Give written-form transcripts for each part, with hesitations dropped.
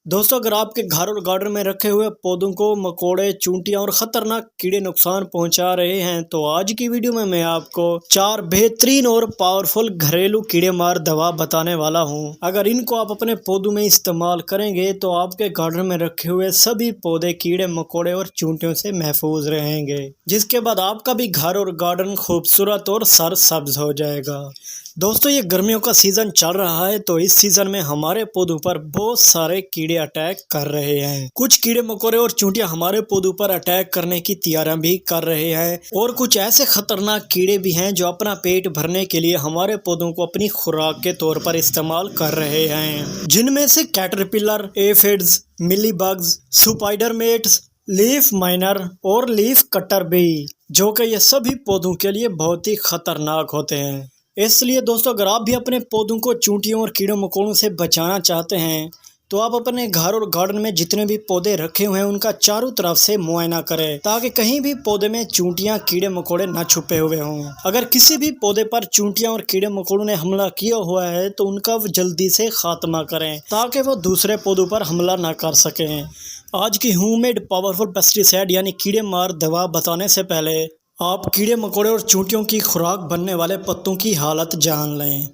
दोस्तों, अगर आपके घर और गार्डन में रखे हुए पौधों को मकोड़े, चूंटियां और खतरनाक कीड़े नुकसान पहुंचा रहे हैं, तो आज की वीडियो में मैं आपको 4 बेहतरीन और पावरफुल घरेलू कीड़े मार दवा बताने वाला हूं। अगर इनको आप अपने पौधों में इस्तेमाल करेंगे तो आपके गार्डन में रखे हुए सभी पौधे कीड़े मकोड़े और चूंटियों से महफूज रहेंगे, जिसके बाद आपका भी घर और गार्डन खूबसूरत और सरसब्ज हो जाएगा। दोस्तों, ये गर्मियों का सीज़न चल रहा है, तो इस सीज़न में हमारे पौधों पर बहुत सारे कीड़े अटैक कर रहे हैं। कुछ कीड़े मकोड़े और चूंटियां हमारे पौधों पर अटैक करने की तैयारियां भी कर रहे हैं, और कुछ ऐसे खतरनाक कीड़े भी हैं जो अपना पेट भरने के लिए हमारे पौधों को अपनी खुराक के तौर पर इस्तेमाल कर रहे हैं, जिनमें से caterpillar, aphids, mealybugs, spider mites, leaf miner और लीफ कटर भी, जो कि ये सभी पौधों के लिए बहुत ही खतरनाक होते हैं। इसलिए दोस्तों, अगर आप भी अपने पौधों को चूंटियों और कीड़ों मकोड़ों से बचाना चाहते हैं, तो आप अपने घर और गार्डन में जितने भी पौधे रखे हुए हैं उनका चारों तरफ से मुआयना करें, ताकि कहीं भी पौधे में चूंटियां, कीड़े मकोड़े न छुपे हुए हों। अगर किसी भी पौधे पर चूंटियां और कीड़े मकोड़ों ने हमला किया हुआ है तो उनका जल्दी से खात्मा करें, ताकि वो दूसरे पौधों पर हमला न कर सकें। आज की होममेड पावरफुल पेस्टिसाइड यानी कीड़े मार दवा बताने से पहले आप कीड़े मकोड़े और चूंटियों की खुराक बनने वाले पत्तों की हालत जान लें।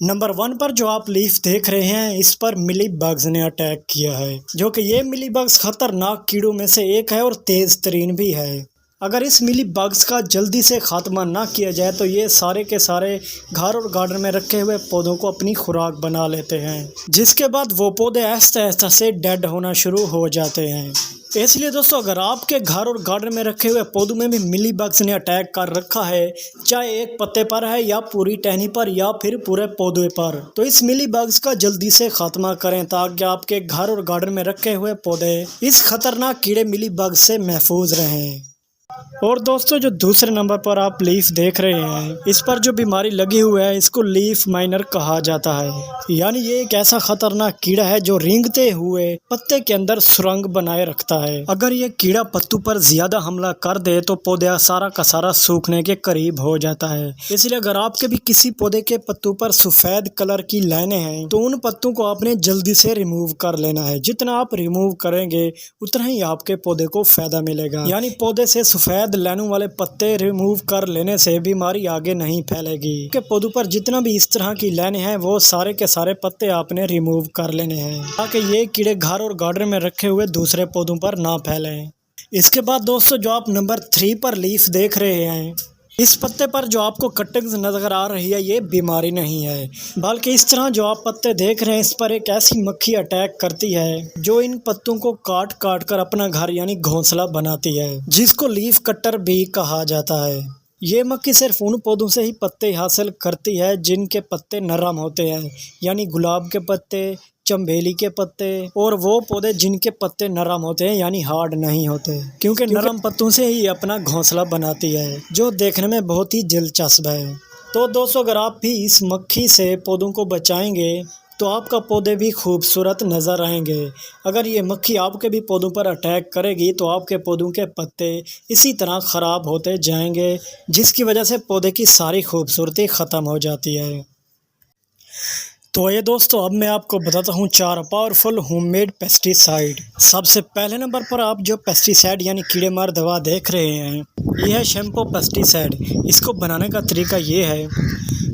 नंबर 1 पर जो आप लीफ देख रहे हैं, इस पर मिलीबग्स ने अटैक किया है, जो कि ये मिलीबग्स खतरनाक कीड़ों में से एक है और तेज तरीन भी है। अगर इस मिलीबग्स का जल्दी से खात्मा ना किया जाए तो ये सारे के सारे घर और गार्डन में रखे हुए पौधों को अपनी खुराक बना लेते हैं, जिसके बाद वो पौधे आहिस्ता आहिस्ता से डेड होना शुरू हो जाते हैं। इसलिए दोस्तों, अगर आपके घर और गार्डन में रखे हुए पौधों में भी मिलीबग्स ने अटैक कर रखा है, चाहे एक पत्ते पर है या पूरी टहनी पर या फिर पूरे पौधे पर, तो इस मिलीबग्स का जल्दी से खात्मा करें, ताकि आपके घर और गार्डन में रखे हुए पौधे इस खतरनाक कीड़े मिलीबग्स से महफूज रहें। और दोस्तों, जो दूसरे नंबर पर आप लीफ देख रहे हैं, इस पर जो बीमारी लगी हुई है इसको लीफ माइनर कहा जाता है। यानी ये एक ऐसा खतरनाक कीड़ा है जो रेंगते हुए पत्ते के अंदर सुरंग बनाए रखता है। अगर ये कीड़ा पत्तों पर ज्यादा हमला कर दे तो पौधा सारा का सारा सूखने के करीब हो जाता है। इसलिए अगर आपके भी किसी पौधे के पत्तों पर सफेद कलर की लाइनें हैं तो उन पत्तों को आपने जल्दी से रिमूव कर लेना है। जितना आप रिमूव करेंगे उतना ही आपके पौधे को फायदा मिलेगा। यानी पौधे से सफेद लाइनों वाले पत्ते रिमूव कर लेने से बीमारी आगे नहीं फैलेगी। के पौधों पर जितना भी इस तरह की लाइनें हैं वो सारे के सारे पत्ते आपने रिमूव कर लेने हैं, ताकि ये कीड़े घर और गार्डन में रखे हुए दूसरे पौधों पर ना फैलें। इसके बाद दोस्तों, जो आप नंबर 3 पर लीफ देख रहे हैं, इस पत्ते पर जो आपको कटिंग्स नजर आ रही है ये बीमारी नहीं है, बल्कि इस तरह जो आप पत्ते देख रहे हैं इस पर एक ऐसी मक्खी अटैक करती है जो इन पत्तों को काट काट कर अपना घर यानी घोंसला बनाती है, जिसको लीफ कटर भी कहा जाता है। ये मक्खी सिर्फ उन पौधों से ही पत्ते हासिल करती है जिनके पत्ते नरम होते हैं, यानी गुलाब के पत्ते, चंबेली के पत्ते, और वो पौधे जिनके पत्ते नरम होते हैं यानी हार्ड नहीं होते, क्योंकि नरम पत्तों से ही अपना घोंसला बनाती है, जो देखने में बहुत ही दिलचस्प है। तो दोस्तों, अगर आप भी इस मक्खी से पौधों को बचाएंगे तो आपका पौधे भी खूबसूरत नज़र आएंगे। अगर ये मक्खी आपके भी पौधों पर अटैक करेगी तो आपके पौधों के पत्ते इसी तरह ख़राब होते जाएंगे, जिसकी वजह से पौधे की सारी खूबसूरती ख़त्म हो जाती है। तो ये दोस्तों, अब मैं आपको बताता हूँ 4 पावरफुल होममेड पेस्टिसाइड। सबसे पहले नंबर पर आप जो पेस्टिसाइड यानी कीड़े मार दवा देख रहे हैं, ये है शैम्पू पेस्टिसाइड। इसको बनाने का तरीका ये है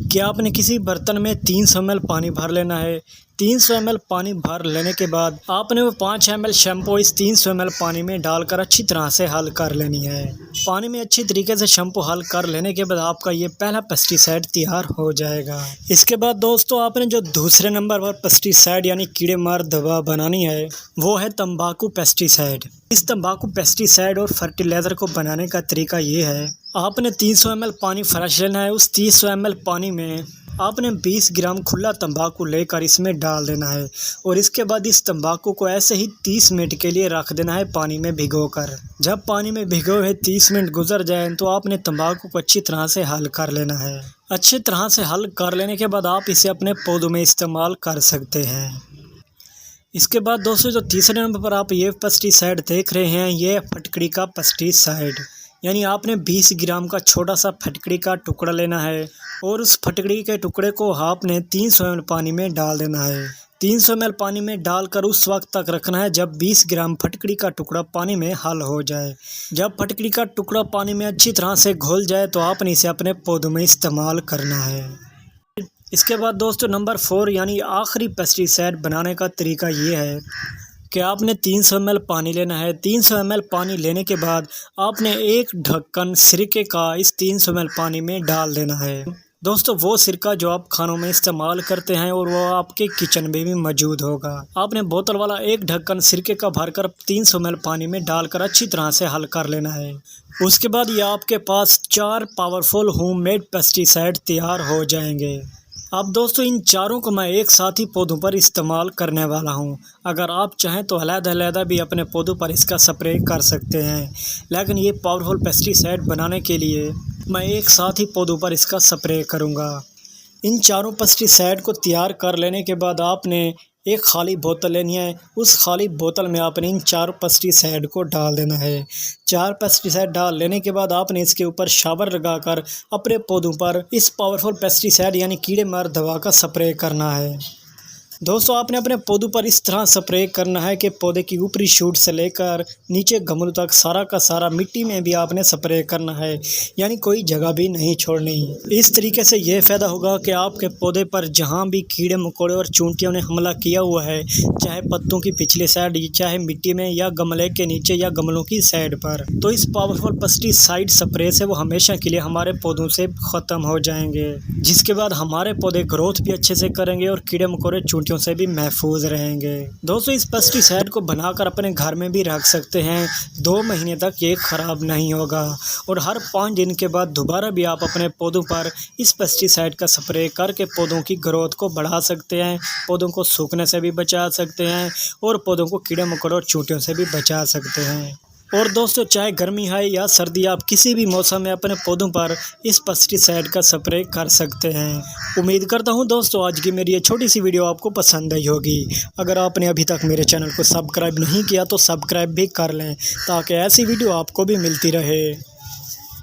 कि आपने किसी बर्तन में 300 ml पानी भर लेना है। 300 ml पानी भर लेने के बाद आपने वो 5 ml शैम्पू इस 300 ml पानी में डालकर अच्छी तरह से हल कर लेनी है। पानी में अच्छी तरीके से शैम्पू हल कर लेने के बाद आपका ये पहला पेस्टिसाइड तैयार हो जाएगा। इसके बाद दोस्तों, आपने जो दूसरे नंबर पर पेस्टिसाइड यानी कीड़े मार दवा बनानी है वो है तंबाकू पेस्टिसाइड। इस तंबाकू पेस्टिसाइड और फर्टिलाइज़र को बनाने का तरीका ये है, आपने 300 ml पानी फ्रेश लेना है। उस 300 ml पानी में आपने 20 ग्राम खुला तंबाकू लेकर इसमें डाल देना है, और इसके बाद इस तंबाकू को ऐसे ही 30 मिनट के लिए रख देना है पानी में भिगोकर। जब पानी में भिगो हुए 30 मिनट गुजर जाए तो आपने तंबाकू को अच्छी तरह से हल कर लेना है। अच्छी तरह से हल कर लेने के बाद आप इसे अपने पौधों में इस्तेमाल कर सकते हैं। इसके बाद दोस्तों, जो तीसरे नंबर पर आप ये पेस्टिसाइड देख रहे हैं, ये फटकड़ी का पेस्टिसाइड। यानी आपने 20 ग्राम का छोटा सा फटकड़ी का टुकड़ा लेना है, और उस फटकड़ी के टुकड़े को आपने 300 ml पानी में डाल देना है। 300 ml पानी में डालकर उस वक्त तक रखना है जब 20 ग्राम फटकड़ी का टुकड़ा पानी में हल हो जाए। जब फटकड़ी का टुकड़ा पानी में अच्छी तरह से घुल जाए तो आपने इसे अपने पौधों में इस्तेमाल करना है। इसके बाद दोस्तों नंबर 4 यानी आखिरी पेस्टिसाइड बनाने का तरीका ये है कि आपने 300 ml पानी लेना है। 300 ml पानी लेने के बाद आपने एक ढक्कन सिरके का इस 300 ml पानी में डाल देना है। दोस्तों वो सिरका जो आप खानों में इस्तेमाल करते हैं और वो आपके किचन में भी मौजूद होगा। आपने बोतल वाला एक ढक्कन सिरके का भरकर 300 ml पानी में डालकर अच्छी तरह से हल कर लेना है। उसके बाद ये आपके पास 4 पावरफुल होममेड पेस्टिसाइड तैयार हो जाएंगे। अब दोस्तों इन चारों को मैं एक साथ ही पौधों पर इस्तेमाल करने वाला हूं। अगर आप चाहें तो अलग-अलग भी अपने पौधों पर इसका स्प्रे कर सकते हैं, लेकिन ये पावरफुल पेस्टिसाइड बनाने के लिए मैं एक साथ ही पौधों पर इसका स्प्रे करूंगा। इन चारों पेस्टिसाइड को तैयार कर लेने के बाद आपने एक खाली बोतल लेनी है। उस खाली बोतल में आपने इन 4 पेस्टिसाइड को डाल देना है। 4 पेस्टिसाइड डाल लेने के बाद आपने इसके ऊपर शावर लगाकर अपने पौधों पर इस पावरफुल पेस्टिसाइड यानी कीड़े मार दवा का स्प्रे करना है। दोस्तों आपने अपने पौधों पर इस तरह स्प्रे करना है कि पौधे की ऊपरी शूट से लेकर नीचे गमलों तक सारा का सारा मिट्टी में भी आपने स्प्रे करना है, यानी कोई जगह भी नहीं छोड़नी। इस तरीके से ये फ़ायदा होगा कि आपके पौधे पर जहाँ भी कीड़े मकोड़े और चूंटियों ने हमला किया हुआ है, चाहे पत्तों की पिछली साइड, चाहे मिट्टी में या गमले के नीचे या गमलों की साइड पर, तो इस पावरफुल पेस्टिसाइड स्प्रे से वो हमेशा के लिए हमारे पौधों से ख़त्म हो जाएंगे, जिसके बाद हमारे पौधे ग्रोथ भी अच्छे से करेंगे और कीड़े मकोड़े से भी महफूज रहेंगे। दोस्तों इस पेस्टिसाइड को बनाकर अपने घर में भी रख सकते हैं। 2 महीने तक ये खराब नहीं होगा और हर 5 दिन के बाद दोबारा भी आप अपने पौधों पर इस पेस्टिसाइड का स्प्रे करके पौधों की ग्रोथ को बढ़ा सकते हैं, पौधों को सूखने से भी बचा सकते हैं और पौधों को कीड़े मकोड़ों और चींटियों से भी बचा सकते हैं। और दोस्तों चाहे गर्मी है या सर्दी, आप किसी भी मौसम में अपने पौधों पर इस पेस्टिसाइड का स्प्रे कर सकते हैं। उम्मीद करता हूं दोस्तों आज की मेरी ये छोटी सी वीडियो आपको पसंद आई होगी। अगर आपने अभी तक मेरे चैनल को सब्सक्राइब नहीं किया तो सब्सक्राइब भी कर लें ताकि ऐसी वीडियो आपको भी मिलती रहे।